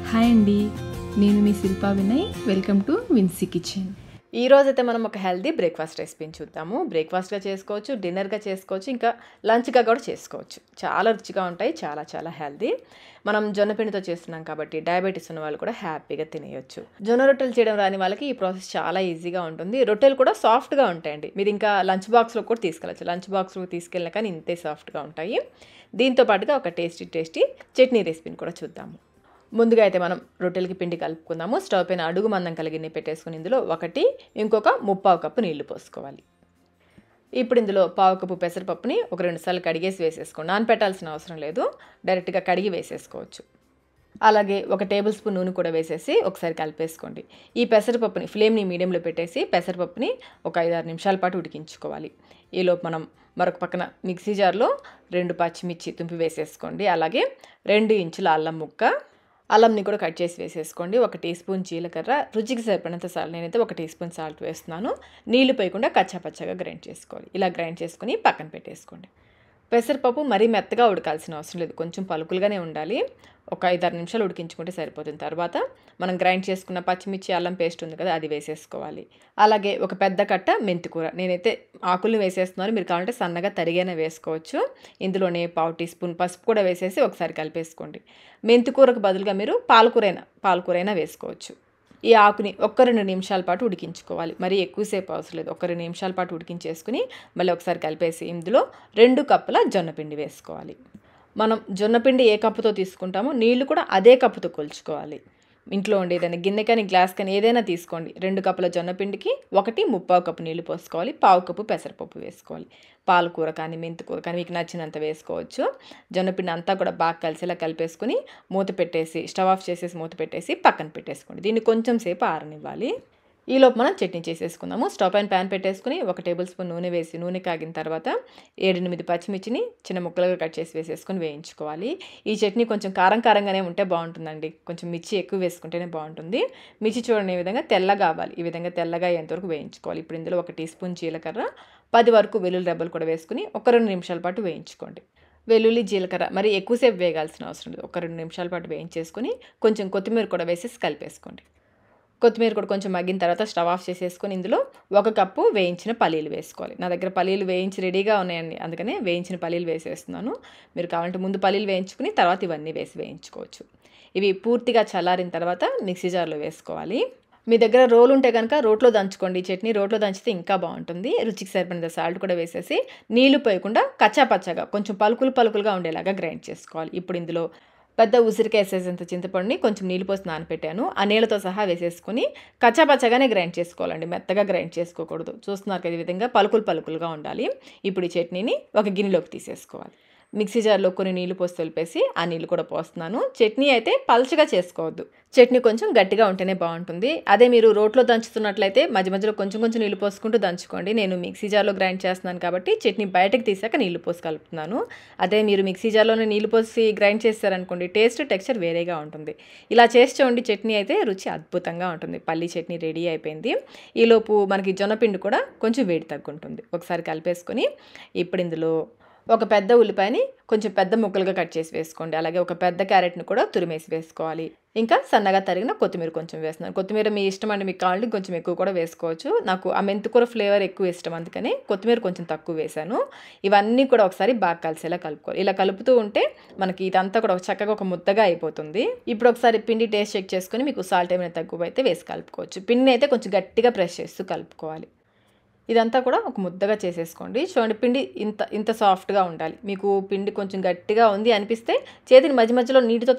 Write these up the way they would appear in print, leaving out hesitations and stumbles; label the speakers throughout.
Speaker 1: Hi అండి, నేను మీ Shilpa Vinay. Welcome to Vinsy kitchen.
Speaker 2: ఈ రోజైతే మనం ఒక హెల్దీ బ్రేక్ఫాస్ట్ రెసిపీని చూద్దాము. బ్రేక్ఫాస్ట్గా చేసుకోవచ్చు, డిన్నర్గా చేసుకోవచ్చు, ఇంకా లంచ్గా కూడా చేసుకోవచ్చు. చాలా రుచిగా ఉంటాయి, చాలా చాలా హెల్దీ. మనం జొన్న పిండితో చేస్తున్నాం కాబట్టి డయాబెటీస్ ఉన్న వాళ్ళు కూడా హ్యాపీగా తినేయొచ్చు. జొన్న రొట్టెలు చేయడం రాని వాళ్ళకి ఈ ప్రాసెస్ చాలా ఈజీగా ఉంటుంది. రొట్టెలు కూడా సాఫ్ట్గా ఉంటాయండి. మీరు ఇంకా లంచ్ బాక్స్లో కూడా తీసుకెళ్ళచ్చు. లంచ్ బాక్స్లో తీసుకెళ్ళినా కానీ ఇంతే సాఫ్ట్గా ఉంటాయి. దీంతో పాటుగా ఒక టేస్టీ చట్నీ రెసిపీని కూడా చూద్దాము. ముందుగా అయితే మనం రొట్టెలకి పిండి కలుపుకుందాము. స్టవ్ పైన అడుగు మందం కలిగిన పెట్టేసుకుని ఇందులో ఇంకొక 3/4 కప్పు నీళ్లు పోసుకోవాలి. ఇప్పుడు ఇందులో 1/4 కప్పు పెసరపప్పుని ఒక 2 సార్లు కడిగేసి వేసేసుకోండి. నానపెట్టాల్సిన అవసరం లేదు, డైరెక్ట్గా కడిగి వేసేసుకోవచ్చు. అలాగే 1 టేబుల్ స్పూన్ నూనె కూడా వేసేసి ఒకసారి కలిపేసుకోండి. ఈ పెసరపప్పుని ఫ్లేమ్ని మీడియంలో పెట్టేసి పెసరపప్పుని ఒక 5-6 నిమిషాల పాటు ఉడికించుకోవాలి. ఈలోపు మనం మరొక పక్కన మిక్సీ జార్లో 2 పచ్చిమిర్చి తుంపి వేసేసుకోండి. అలాగే 2 ఇంచుల అల్లం ముక్క, అల్లంని కూడా కట్ చేసి వేసేసుకోండి. 1 టీ స్పూన్ జీలకర్ర, రుచికి సరిపడినంత సాల్ట్, నేనైతే 1 టీ స్పూన్ సాల్ట్ వేస్తున్నాను. నీళ్లు పోయకుండా కచ్చాపచ్చగా గ్రైండ్ చేసుకోవాలి. ఇలా గ్రైండ్ చేసుకుని పక్కన పెట్టేసుకోండి. పెసరపప్పు మరీ మెత్తగా ఉడకాల్సిన అవసరం లేదు, కొంచెం పలుకులుగానే ఉండాలి. ఒక 5-6 నిమిషాలు ఉడికించుకుంటే సరిపోతుంది. తర్వాత మనం గ్రైండ్ చేసుకున్న పచ్చిమిర్చి అల్లం పేస్ట్ ఉంది కదా, అది వేసేసుకోవాలి. అలాగే ఒక పెద్ద కట్ట మెంతికూర, నేనైతే ఆకుల్ని వేసేస్తున్నాను, మీరు కావాలంటే సన్నగా తరిగైనా వేసుకోవచ్చు. ఇందులోనే 1/2 టీ స్పూన్ పసుపు కూడా వేసేసి ఒకసారి కలిపేసుకోండి. మెంతికూరకు బదులుగా మీరు పాలకూరైనా వేసుకోవచ్చు. ఈ ఆకుని 1-2 నిమిషాల పాటు ఉడికించుకోవాలి. మరీ ఎక్కువసేపు అవసరం లేదు, 1-2 నిమిషాల పాటు ఉడికించేసుకుని మళ్ళీ ఒకసారి కలిపేసి ఇందులో 2 కప్పుల జొన్నపిండి వేసుకోవాలి. మనం జొన్నపిండి ఏ కప్పుతో తీసుకుంటామో నీళ్లు కూడా అదే కప్పుతో కొలుచుకోవాలి. ఇంట్లో ఉండే ఏదైనా గిన్నె కానీ గ్లాస్ కానీ ఏదైనా తీసుకోండి. 2 కప్పుల జొన్నపిండికి 1 కప్పు నీళ్లు పోసుకోవాలి. 1/4 కప్పు పెసరపప్పు వేసుకోవాలి. పాలకూర కానీ మెంతికూర కానీ మీకు నచ్చినంత వేసుకోవచ్చు. జొన్నపిండి అంతా కూడా బాగా కలిసేలా కలిపేసుకుని మూత పెట్టేసి స్టవ్ ఆఫ్ చేసేసి మూత పెట్టేసి పక్కన పెట్టేసుకోండి. దీన్ని కొంచెం సేపు ఆరనివ్వాలి. ఈలోపు మనం చట్నీ చేసేసుకుందాము. స్టవ్ పైన ప్యాన్ పెట్టేసుకుని 1 టేబుల్ స్పూన్ నూనె వేసి నూనె కాగిన తర్వాత 7-8 పచ్చిమిర్చిని చిన్న ముక్కలుగా కట్ చేసి వేసేసుకొని వేయించుకోవాలి. ఈ చట్నీ కొంచెం కారంగానే ఉంటే బాగుంటుందండి, కొంచెం మిర్చి ఎక్కువ వేసుకుంటేనే బాగుంటుంది. మిర్చి చూడండి ఈ విధంగా తెల్లగా అవ్వాలి, ఈ విధంగా తెల్లగా అయ్యేంతవరకు వేయించుకోవాలి. ఇప్పుడు ఇందులో 1 టీ స్పూన్ జీలకర్ర, 10 వరకు వెల్లుల్లి రెబ్బలు కూడా వేసుకుని 1-2 నిమిషాల పాటు వేయించుకోండి. వెల్లుల్లి జీలకర్ర మరి ఎక్కువసేపు వేగాల్సిన అవసరం లేదు, 1-2 నిమిషాల పాటు వేయించేసుకుని కొంచెం కొత్తిమీర కూడా వేసేసి కలిపేసుకోండి. కొత్తిమీర కూడా కొంచెం మగ్గిన తర్వాత స్టవ్ ఆఫ్ చేసేసుకొని ఇందులో 1 కప్పు వేయించిన పల్లీలు వేసుకోవాలి. నా దగ్గర పల్లీలు వేయించి రెడీగా ఉన్నాయండి, అందుకనే వేయించిన పల్లీలు వేసేస్తున్నాను. మీరు కావాలంటే ముందు పల్లీలు వేయించుకుని తర్వాత ఇవన్నీ వేసి వేయించుకోవచ్చు. ఇవి పూర్తిగా చల్లారిన తర్వాత మిక్సీ జార్లో వేసుకోవాలి. మీ దగ్గర రోలు ఉంటే కనుక రోట్లో దంచుకోండి. చట్నీ రోట్లో దంచితే ఇంకా బాగుంటుంది. రుచికి సరిపడినంత సాల్ట్ కూడా వేసేసి నీళ్లు పోయకుండా కచ్చాపచ్చగా కొంచెం పలుకులుగా ఉండేలాగా గ్రైండ్ చేసుకోవాలి. ఇప్పుడు ఇందులో పెద్ద ఉసిరికాయ వేసేసేంత చింతపండుని కొంచెం నీళ్ళు పోసి నానపెట్టాను, ఆ నీళ్ళతో సహా వేసేసుకుని కచ్చాపచ్చగానే గ్రైండ్ చేసుకోవాలండి, మెత్తగా గ్రైండ్ చేసుకోకూడదు. చూస్తున్నారు కదా, ఈ విధంగా పలుకులుగా ఉండాలి. ఇప్పుడు ఈ చట్నీని ఒక గిన్నెలోకి తీసేసుకోవాలి. మిక్సీ జార్లో కొన్ని నీళ్లు పోసి తొలిపేసి ఆ నీళ్ళు కూడా పోస్తున్నాను. చట్నీ అయితే పలచగా చేసుకోవద్దు, చట్నీ కొంచెం గట్టిగా ఉంటేనే బాగుంటుంది. అదే మీరు రోట్లో దంచుతున్నట్లయితే మధ్యలో కొంచెం నీళ్ళు పోసుకుంటూ దంచుకోండి. నేను మిక్సీ జార్లో గ్రైండ్ చేస్తున్నాను కాబట్టి చట్నీ బయటకు తీసాక నీళ్ళు పోసి కలుపుతున్నాను. అదే మీరు మిక్సీ జార్లోనే నీళ్ళు పోసి గ్రైండ్ చేస్తారనుకోండి, టెక్స్చర్ వేరేగా ఉంటుంది. ఇలా చేసి చూడండి, చట్నీ అయితే రుచి అద్భుతంగా ఉంటుంది. పల్లీ చట్నీ రెడీ అయిపోయింది. ఈలోపు మనకి జొన్నపిండి కూడా కొంచెం వేడి తగ్గుంటుంది. ఒకసారి కలిపేసుకొని ఇప్పుడు ఇందులో ఒక పెద్ద ఉల్లిపాయని కొంచెం పెద్ద ముక్కలుగా కట్ చేసి వేసుకోండి. అలాగే ఒక పెద్ద క్యారెట్ని కూడా తురిమేసి వేసుకోవాలి. ఇంకా సన్నగా తరిగిన కొత్తిమీర కొంచెం వేస్తున్నాను. కొత్తిమీర మీ ఇష్టం అండి, మీకు కావాలంటే కొంచెం ఎక్కువ కూడా వేసుకోవచ్చు. నాకు ఆ మెంతికూర ఫ్లేవర్ ఎక్కువ ఇష్టం, అందుకని కొత్తిమీర కొంచెం తక్కువ వేశాను. ఇవన్నీ కూడా ఒకసారి బాగా కలిసేలా కలుపుకోవాలి. ఇలా కలుపుతూ ఉంటే మనకి ఇదంతా కూడా చక్కగా ఒక ముద్దగా అయిపోతుంది. ఇప్పుడు ఒకసారి పిండి టేస్ట్ చెక్ చేసుకుని మీకు సాల్ట్ ఏమైనా తక్కువ అయితే వేసి కలుపుకోవచ్చు. పిండిని అయితే కొంచెం గట్టిగా ప్రెస్ చేస్తూ కలుపుకోవాలి. ఇదంతా కూడా ఒక ముద్దగా చేసేసుకోండి. చూడండి, పిండి ఇంత సాఫ్ట్గా ఉండాలి. మీకు పిండి కొంచెం గట్టిగా ఉంది అనిపిస్తే చేతిని మధ్యలో నీటితో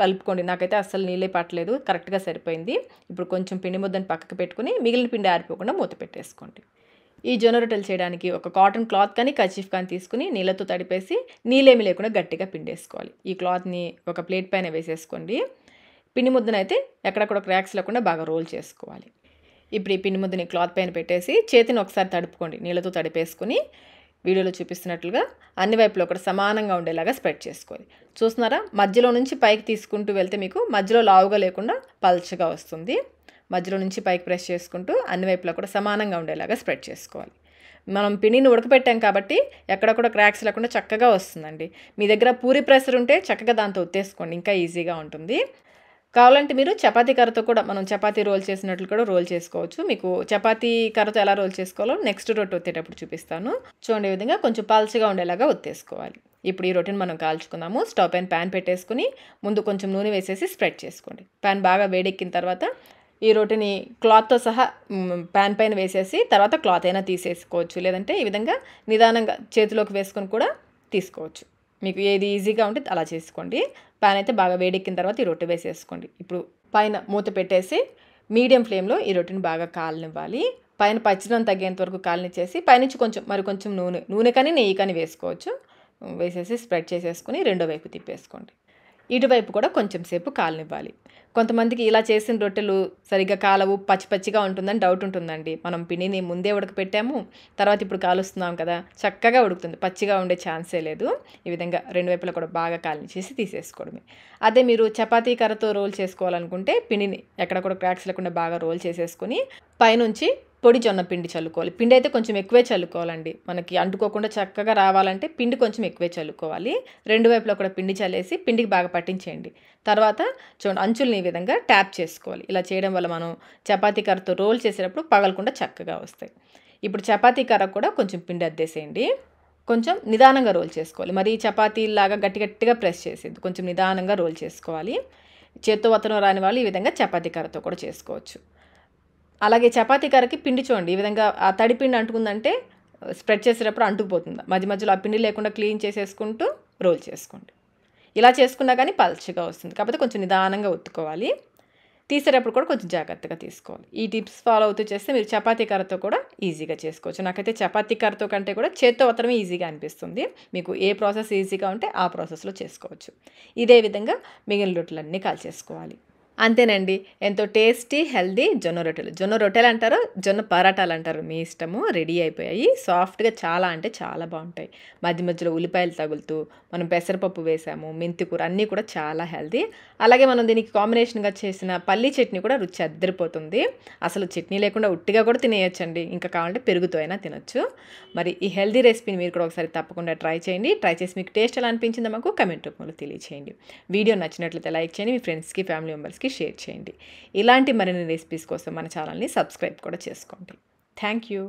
Speaker 2: కలుపుకోండి. నాకైతే అస్సలు నీళ్ళే పట్టలేదు, కరెక్ట్గా సరిపోయింది. ఇప్పుడు కొంచెం పిండి ముద్దని పక్కకు పెట్టుకుని మిగిలిన పిండి ఆరిపోకుండా మూత పెట్టేసుకోండి. ఈ జొన్న రొట్టెలు చేయడానికి ఒక కాటన్ క్లాత్ కానీ కర్చీఫ్ కానీ తీసుకుని నీళ్ళతో తడిపేసి నీళ్ళేమి లేకుండా గట్టిగా పిండేసుకోవాలి. ఈ క్లాత్ని ఒక ప్లేట్ పైన వేసేసుకోండి. పిండి ముద్దనైతే ఎక్కడక్కడ క్రాక్స్ లేకుండా బాగా రోల్ చేసుకోవాలి. ఇప్పుడు ఈ పిండి ముద్దని క్లాత్ పైన పెట్టేసి చేతిని ఒకసారి తడుపుకోండి. నీళ్ళతో తడిపేసుకుని వీడియోలో చూపిస్తున్నట్లుగా అన్ని వైపులో కూడా సమానంగా ఉండేలాగా స్ప్రెడ్ చేసుకోవాలి. చూస్తున్నారా, మధ్యలో నుంచి పైకి తీసుకుంటూ వెళ్తే మీకు మధ్యలో లావుగా లేకుండా పల్చగా వస్తుంది. మధ్యలో నుంచి పైకి ప్రెస్ చేసుకుంటూ అన్ని వైపులో కూడా సమానంగా ఉండేలాగా స్ప్రెడ్ చేసుకోవాలి. మనం పిండిని ఉడకపెట్టాం కాబట్టి ఎక్కడ కూడా క్రాక్స్ లేకుండా చక్కగా వస్తుందండి. మీ దగ్గర పూరి ప్రెషర్ ఉంటే చక్కగా దాంతో ఉత్తేసుకోండి, ఇంకా ఈజీగా ఉంటుంది. కావాలంటే మీరు చపాతీ కర్రతో కూడా మనం చపాతీ రోల్ చేసినట్లు కూడా రోల్ చేసుకోవచ్చు. మీకు చపాతీ కర్రతో ఎలా రోల్ చేసుకోవాలో నెక్స్ట్ రొట్టె ఒత్తేటప్పుడు చూపిస్తాను. చూడండి ఈ విధంగా కొంచెం పల్చగా ఉండేలాగా ఒత్తేసుకోవాలి. ఇప్పుడు ఈ రొట్టెని మనం కాల్చుకుందాము. స్టవ్ పైన ప్యాన్ పెట్టేసుకుని ముందు కొంచెం నూనె వేసేసి స్ప్రెడ్ చేసుకోండి. ప్యాన్ బాగా వేడెక్కిన తర్వాత ఈ రొట్టెని క్లాత్తో సహా ప్యాన్ పైన వేసేసి తర్వాత క్లాత్ అయినా తీసేసుకోవచ్చు. లేదంటే ఈ విధంగా నిదానంగా చేతిలోకి వేసుకొని కూడా తీసుకోవచ్చు. మీకు ఏది ఈజీగా ఉంటే అలా చేసుకోండి. ప్యాన్ అయితే బాగా వేడెక్కిన తర్వాత ఈ రొట్టె వేసేసుకోండి. ఇప్పుడు పైన మూత పెట్టేసి మీడియం ఫ్లేమ్లో ఈ రొట్టెని బాగా కాలనివ్వాలి. పైన పచ్చిదనం తగ్గేంత వరకు కాలనిచ్చేసి పైనుంచి కొంచెం నూనె కానీ నెయ్యి కానీ వేసుకోవచ్చు. వేసేసి స్ప్రెడ్ చేసేసుకుని రెండో వైపు తిప్పేసుకోండి. ఇటువైపు కూడా కొంచెం సేపు కాలనివ్వాలి. కొంతమందికి ఇలా చేసిన రొట్టెలు సరిగ్గా కాలవు, పచ్చిగా ఉంటుందని డౌట్ ఉంటుందండి. మనం పిండిని ముందే ఉడకపెట్టాము, తర్వాత ఇప్పుడు కాలుస్తున్నాం కదా, చక్కగా ఉడుకుతుంది, పచ్చిగా ఉండే ఛాన్సే లేదు. ఈ విధంగా రెండు వైపులా కూడా బాగా కాలనిచ్చేసి తీసేసుకోవడమే. అదే మీరు చపాతీ కర్రతో రోల్ చేసుకోవాలనుకుంటే పిండిని ఎక్కడ కూడా క్రాక్స్ లేకుండా బాగా రోల్ చేసేసుకుని పైనుంచి పొడి జొన్న పిండి చల్లుకోవాలి. పిండి అయితే కొంచెం ఎక్కువే చల్లుకోవాలండి. మనకి అంటుకోకుండా చక్కగా రావాలంటే పిండి కొంచెం ఎక్కువే చల్లుకోవాలి. రెండు వైపులా కూడా పిండి చల్లేసి పిండికి బాగా పట్టించేయండి. తర్వాత చూడండి అంచుల్ని ఈ విధంగా ట్యాప్ చేసుకోవాలి. ఇలా చేయడం వల్ల మనం చపాతీ కర్రతో రోల్ చేసేటప్పుడు పగలకుండా చక్కగా వస్తాయి. ఇప్పుడు చపాతీ కర్ర కూడా కొంచెం పిండి అద్దేసేయండి. కొంచెం నిదానంగా రోల్ చేసుకోవాలి. మరి చపాతీలాగా గట్టిగా ప్రెస్ చేసేది, కొంచెం నిదానంగా రోల్ చేసుకోవాలి. చేత్తో వత్తడం రాని వాళ్ళు ఈ విధంగా చపాతీ కర్రతో కూడా చేసుకోవచ్చు. అలాగే చపాతీ కర్రకి పిండి చూడండి ఈ విధంగా ఆ తడి పిండి అంటుకుందంటే స్ప్రెడ్ చేసేటప్పుడు అంటుకుపోతుంది. మధ్యలో ఆ పిండి లేకుండా క్లీన్ చేసేసుకుంటూ రోల్ చేసుకోండి. ఇలా చేసుకున్నా కానీ పల్చగా వస్తుంది. కాకపోతే కొంచెం నిదానంగా ఒత్తుకోవాలి. తీసేటప్పుడు కూడా కొంచెం జాగ్రత్తగా తీసుకోవాలి. ఈ టిప్స్ ఫాలో అవుతూ చేస్తే మీరు చపాతీ కర్రతో కూడా ఈజీగా చేసుకోవచ్చు. నాకైతే చపాతీ కర్రతో కంటే కూడా చేత్తో ఒత్తడమే ఈజీగా అనిపిస్తుంది. మీకు ఏ ప్రాసెస్ ఈజీగా ఉంటే ఆ ప్రాసెస్లో చేసుకోవచ్చు. ఇదే విధంగా మిగిలిన రొట్టెలన్నీ కాల్చేసుకోవాలి. అంతేనండి, ఎంతో టేస్టీ హెల్దీ జొన్న రొట్టెలు అంటారు, జొన్న పరాటాలు అంటారు, మీ ఇష్టము. రెడీ అయిపోయాయి. సాఫ్ట్గా చాలా అంటే చాలా బాగుంటాయి. మధ్యలో ఉల్లిపాయలు తగులుతూ మనం పెసరపప్పు వేసాము, మెంతికూర, అన్నీ కూడా చాలా హెల్దీ. అలాగే మనం దీనికి కాంబినేషన్గా చేసిన పల్లీ చట్నీ కూడా రుచి అద్దరిపోతుంది. అసలు చట్నీ లేకుండా ఉట్టిగా కూడా తినేయచ్చండి. ఇంకా కావాలంటే పెరుగుతో అయినా తినొచ్చు. మరి ఈ హెల్దీ రెసిపీని మీరు కూడా ఒకసారి తప్పకుండా ట్రై చేయండి. ట్రై చేసి మీకు టేస్ట్ ఎలా అనిపించిందో మాకు కమెంట్ రూపంలో తెలియచేయండి. వీడియో నచ్చినట్లయితే లైక్ చేయండి, మీ ఫ్రెండ్స్కి ఫ్యామిలీ మెంబర్స్కి షేర్ చేయండి. ఇలాంటి మరిన్ని రెసిపీస్ కోసం మన ఛానల్ని సబ్స్క్రైబ్ కూడా చేసుకోండి. Thank you.